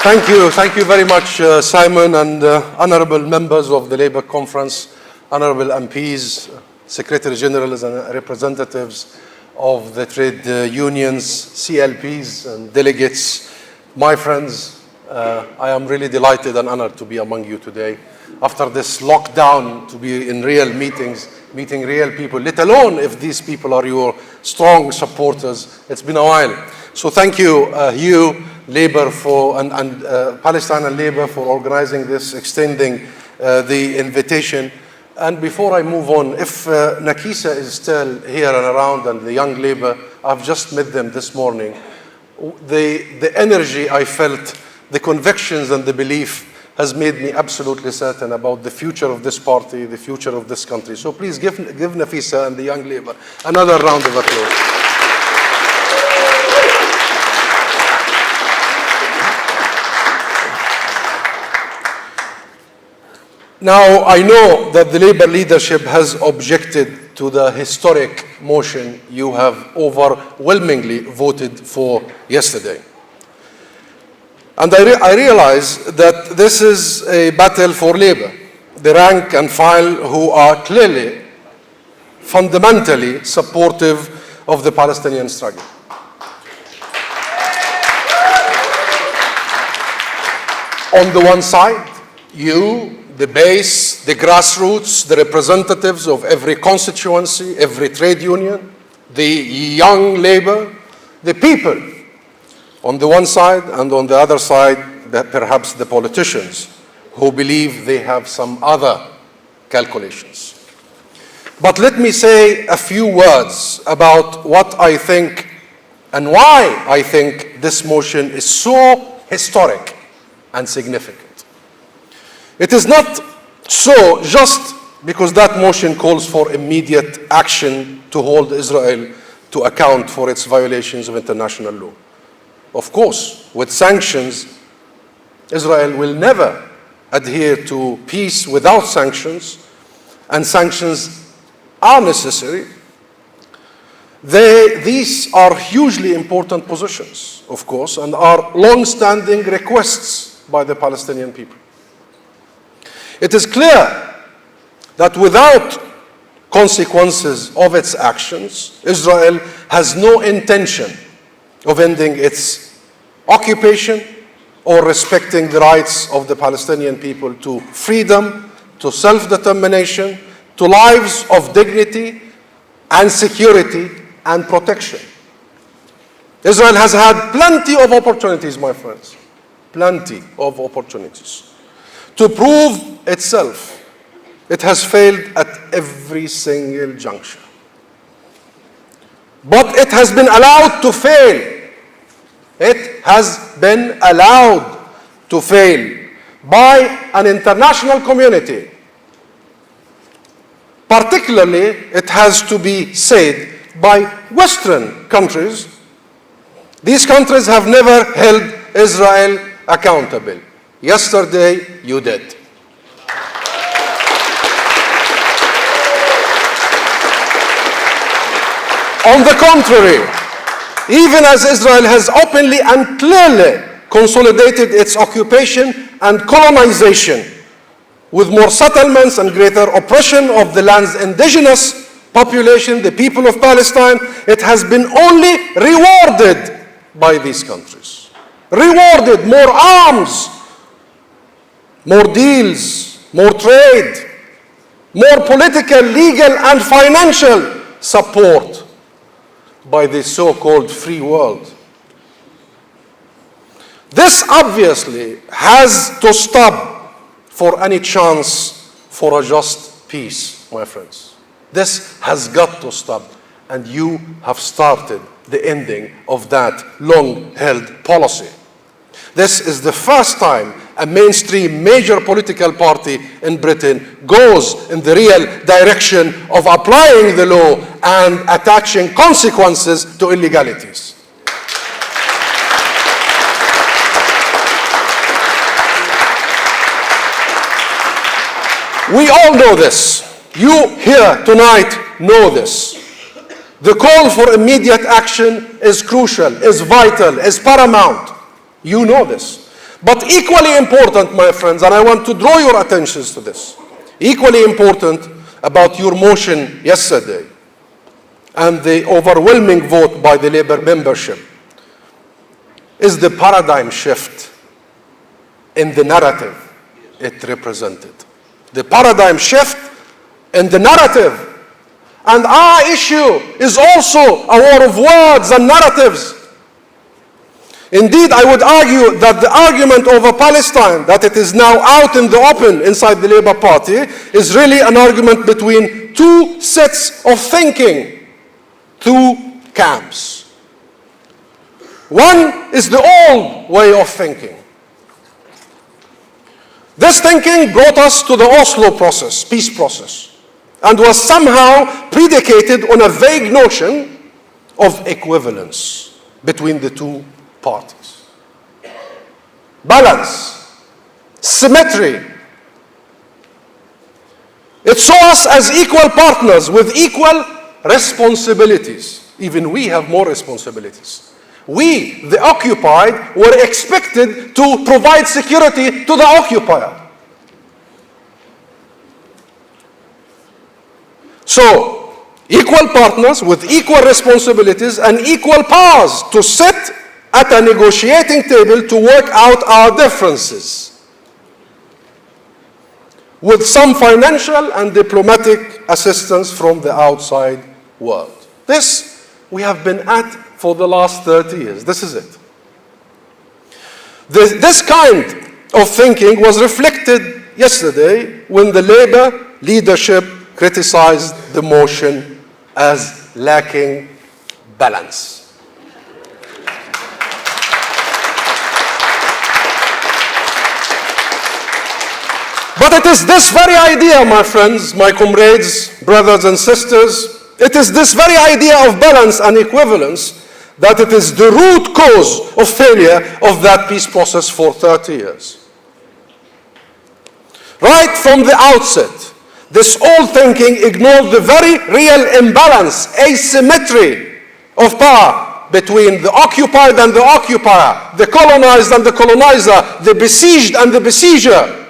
Thank you very much, Simon, and honorable members of the Labour Conference, honorable MPs, Secretary Generals and representatives of the trade unions, CLPs and delegates, my friends. I am really delighted and honored to be among you today. After this lockdown, to be in real meetings, meeting real people, let alone if these people are your strong supporters. It's been a while. So thank you, Labour and Palestinian Labour for organizing this, extending the invitation. And before I move on, if Nakisa is still here and around and the young Labour, I've just met them this morning. The energy I felt, the convictions and the belief has made me absolutely certain about the future of this party, the future of this country. So please give Nafisa and the young Labour another round of applause. Now, I know that the Labour leadership has objected to the historic motion you have overwhelmingly voted for yesterday. And I realize that this is a battle for Labour, the rank and file who are clearly, fundamentally supportive of the Palestinian struggle. On the one side, you, the base, the grassroots, the representatives of every constituency, every trade union, the young Labour, the people on the one side, and on the other side, perhaps the politicians who believe they have some other calculations. But let me say a few words about what I think and why I think this motion is so historic and significant. It is not so just because that motion calls for immediate action to hold Israel to account for its violations of international law. Of course, with sanctions, Israel will never adhere to peace without sanctions, and sanctions are necessary. These are hugely important positions, of course, and are long-standing requests by the Palestinian people. It is clear that without consequences of its actions, Israel has no intention of ending its occupation or respecting the rights of the Palestinian people to freedom, to self-determination, to lives of dignity and security and protection. Israel has had plenty of opportunities, my friends, plenty of opportunities to prove itself. It has failed at every single juncture. But it has been allowed to fail. It has been allowed to fail by an international community. Particularly, it has to be said, by Western countries. These countries have never held Israel accountable. Yesterday, you did. On the contrary, even as Israel has openly and clearly consolidated its occupation and colonization with more settlements and greater oppression of the land's indigenous population, the people of Palestine, it has been only rewarded by these countries. Rewarded more arms, more deals, more trade, more political, legal, and financial support by the so-called free world. This obviously has to stop for any chance for a just peace, my friends. This has got to stop, and you have started the ending of that long-held policy. This is the first time a mainstream major political party in Britain goes in the real direction of applying the law and attaching consequences to illegalities. We all know this. You here tonight know this. The call for immediate action is crucial, is vital, is paramount. You know this. But equally important, my friends, and I want to draw your attentions to this, equally important about your motion yesterday and the overwhelming vote by the Labour membership is the paradigm shift in the narrative it represented. The paradigm shift in the narrative. And our issue is also a war of words and narratives. Indeed, I would argue that the argument over Palestine, that it is now out in the open inside the Labour Party, is really an argument between two sets of thinking, two camps. One is the old way of thinking. This thinking brought us to the Oslo process, peace process, and was somehow predicated on a vague notion of equivalence between the two parties. Balance, symmetry. It saw us as equal partners with equal responsibilities. Even we have more responsibilities. We, the occupied, were expected to provide security to the occupier. So, equal partners with equal responsibilities and equal powers to sit at a negotiating table to work out our differences, with some financial and diplomatic assistance from the outside world. This we have been at for the last 30 years. This is it. This kind of thinking was reflected yesterday when the Labour leadership criticized the motion as lacking balance. But it is this very idea, my friends, my comrades, brothers and sisters, it is this very idea of balance and equivalence that it is the root cause of failure of that peace process for 30 years. Right from the outset, this old thinking ignored the very real imbalance, asymmetry of power between the occupied and the occupier, the colonized and the colonizer, the besieged and the besieger.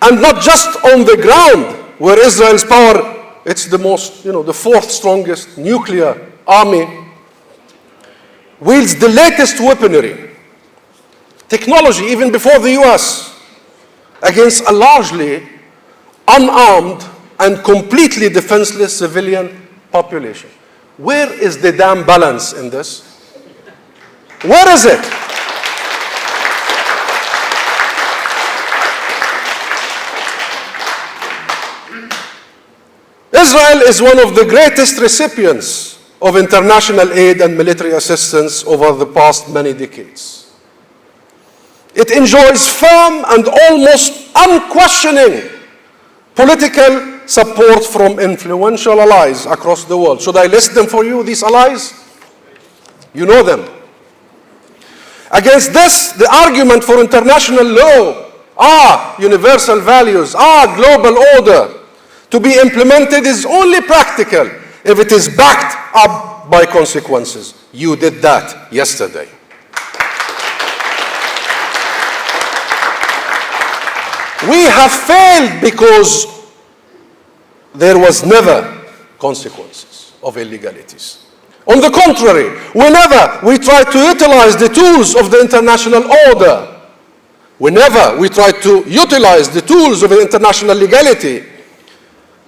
And not just on the ground, where Israel's power, it's the most, the fourth strongest nuclear army, wields the latest weaponry, technology, even before the US, against a largely unarmed and completely defenseless civilian population. Where is the damn balance in this? Where is it? Israel is one of the greatest recipients of international aid and military assistance over the past many decades. It enjoys firm and almost unquestioning political support from influential allies across the world. Should I list them for you, these allies? You know them. Against this, the argument for international law, universal values, global order, to be implemented is only practical if it is backed up by consequences. You did that yesterday. We have failed because there was never consequences of illegalities. On the contrary, whenever we try to utilize the tools of the international order, whenever we try to utilize the tools of international legality,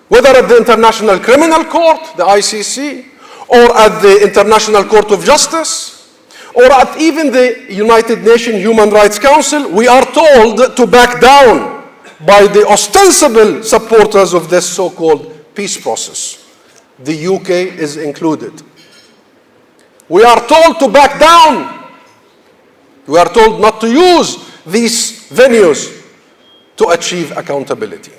whether at the International Criminal Court, the ICC, or at the International Court of Justice, or at even the United Nations Human Rights Council, we are told to back down by the ostensible supporters of this so-called peace process. The UK is included. We are told to back down. We are told not to use these venues to achieve accountability.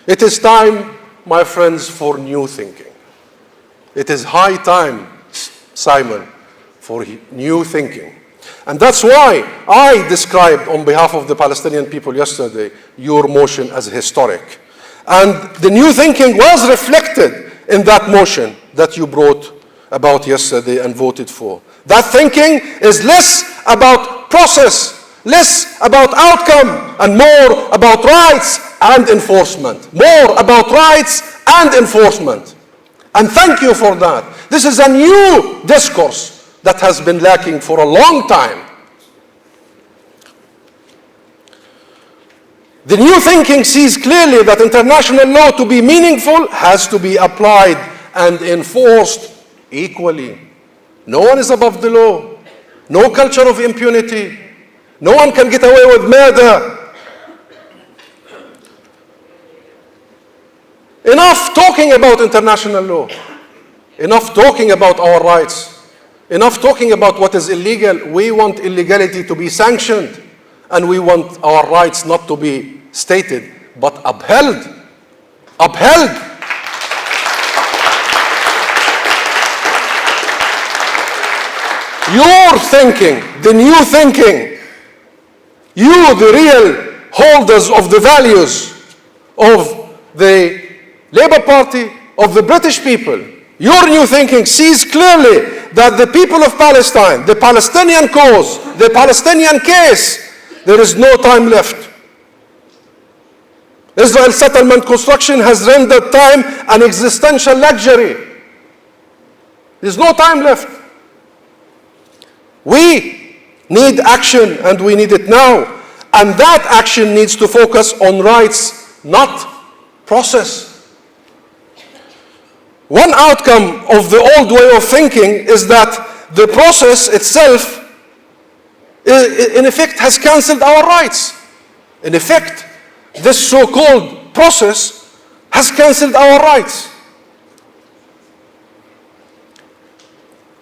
It is time, my friends, for new thinking. It is high time, Simon, for new thinking. And that's why I described, on behalf of the Palestinian people yesterday, your motion as historic. And the new thinking was reflected in that motion that you brought about yesterday and voted for. That thinking is less about process, less about outcome, and more about rights and enforcement. More about rights and enforcement. And thank you for that. This is a new discourse that has been lacking for a long time. The new thinking sees clearly that international law, to be meaningful, has to be applied and enforced equally. No one is above the law. No culture of impunity. No one can get away with murder. Enough talking about international law. Enough talking about our rights. Enough talking about what is illegal. We want illegality to be sanctioned, and we want our rights not to be stated, but upheld. Upheld. Your thinking, the new thinking, you, the real holders of the values of the Labour Party, of the British people, your new thinking sees clearly that the people of Palestine, the Palestinian cause, the Palestinian case, there is no time left. Israel's settlement construction has rendered time an existential luxury. There's no time left. We need action, and we need it now. And that action needs to focus on rights, not process. One outcome of the old way of thinking is that the process itself, in effect, has cancelled our rights. In effect, this so-called process has cancelled our rights.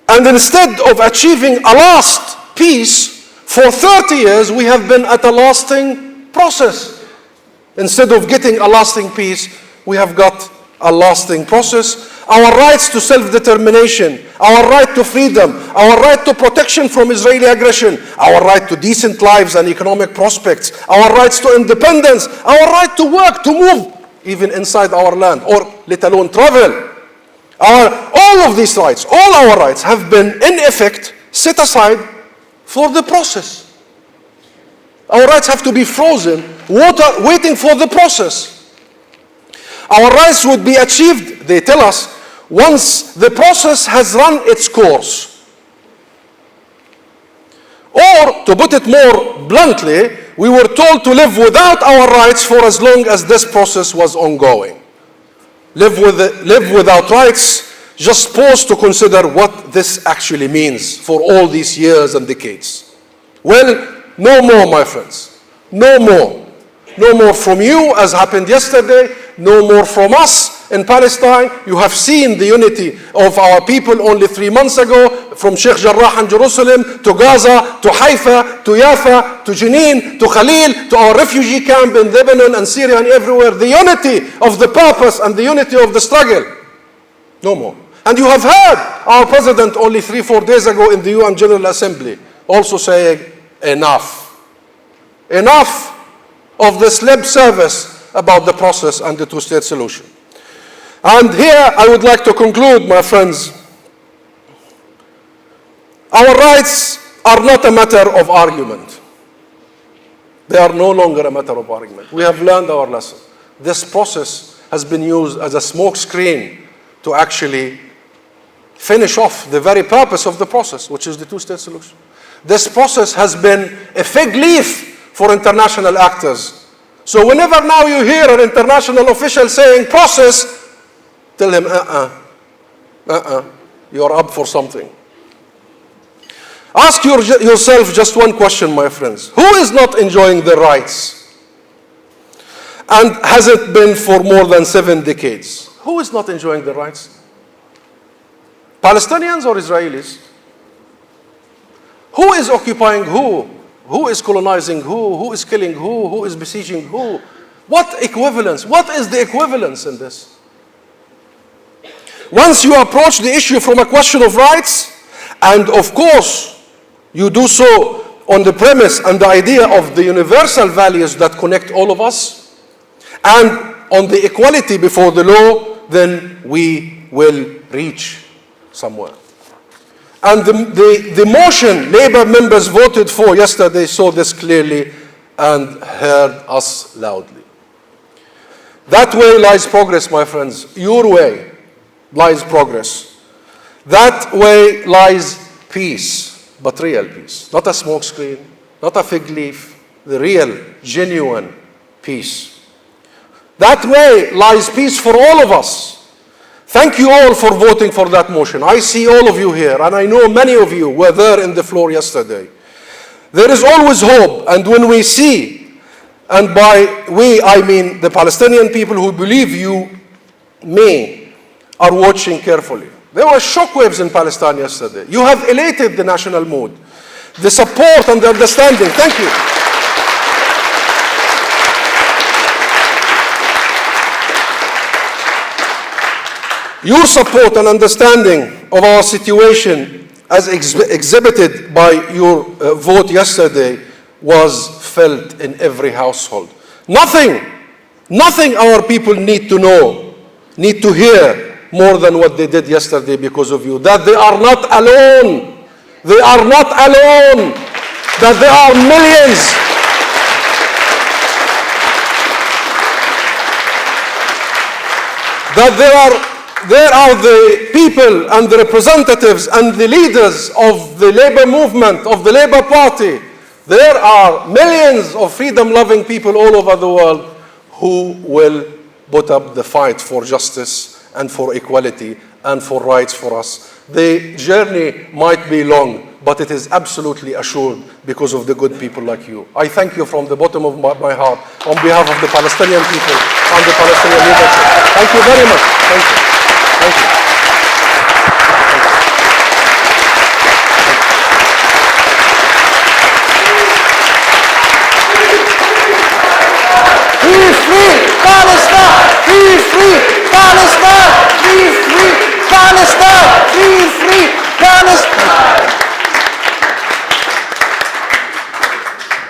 And instead of achieving a last peace, for 30 years we have been at a lasting process. Instead of getting a lasting peace, we have got a lasting process. Our rights to self-determination, our right to freedom, our right to protection from Israeli aggression, our right to decent lives and economic prospects, our rights to independence, our right to work, to move even inside our land, or let alone travel. All of these rights, all our rights have been in effect set aside for the process. Our rights have to be frozen, waiting for the process. Our rights would be achieved, they tell us, once the process has run its course. Or, to put it more bluntly, we were told to live without our rights for as long as this process was ongoing. Live without rights, just pause to consider what this actually means for all these years and decades. Well, no more, my friends. No more. No more from you, as happened yesterday. No more from us in Palestine. You have seen the unity of our people only 3 months ago, from Sheikh Jarrah and Jerusalem, to Gaza, to Haifa, to Yafa, to Jenin, to Khalil, to our refugee camp in Lebanon and Syria and everywhere. The unity of the purpose and the unity of the struggle. No more. And you have heard our president only 3-4 days ago in the UN General Assembly also saying, enough. Enough of this lip service about the process and the two-state solution. And here I would like to conclude, my friends. Our rights are not a matter of argument. They are no longer a matter of argument. We have learned our lesson. This process has been used as a smoke screen to actually finish off the very purpose of the process, which is the two-state solution. This process has been a fig leaf for international actors. So whenever now you hear an international official saying process, tell him, you're up for something. Ask yourself just one question, my friends. Who is not enjoying their rights? And has it been for more than 7 decades? Who is not enjoying their rights? Palestinians or Israelis? Who is occupying who? Who is colonizing who? Who is killing who? Who is besieging who? What equivalence? What is the equivalence in this? Once you approach the issue from a question of rights, and of course you do so on the premise and the idea of the universal values that connect all of us, and on the equality before the law, then we will reach somewhere. And the motion Labour members voted for yesterday saw this clearly and heard us loudly. That way lies progress, my friends. Your way lies progress. That way lies peace, but real peace. Not a smokescreen, not a fig leaf, the real, genuine peace. That way lies peace for all of us. Thank you all for voting for that motion. I see all of you here, and I know many of you were there in the floor yesterday. There is always hope, and when we see, and by we I mean the Palestinian people who believe you may, are watching carefully. There were shockwaves in Palestine yesterday. You have elated the national mood, the support and the understanding. Thank you. Your support and understanding of our situation, as exhibited by your vote yesterday, was felt in every household. Nothing our people need to know, need to hear more than what they did yesterday because of you. That they are not alone. They are not alone. That there are millions. That there are the people and the representatives and the leaders of the labor movement, of the Labour Party. There are millions of freedom-loving people all over the world who will put up the fight for justice and for equality and for rights for us. The journey might be long, but it is absolutely assured because of the good people like you. I thank you from the bottom of my heart on behalf of the Palestinian people and the Palestinian leadership. Thank you very much. Thank you. Thank you. Be free, Palestine! Be free, Palestine! Be free, Palestine! Be free, Palestine!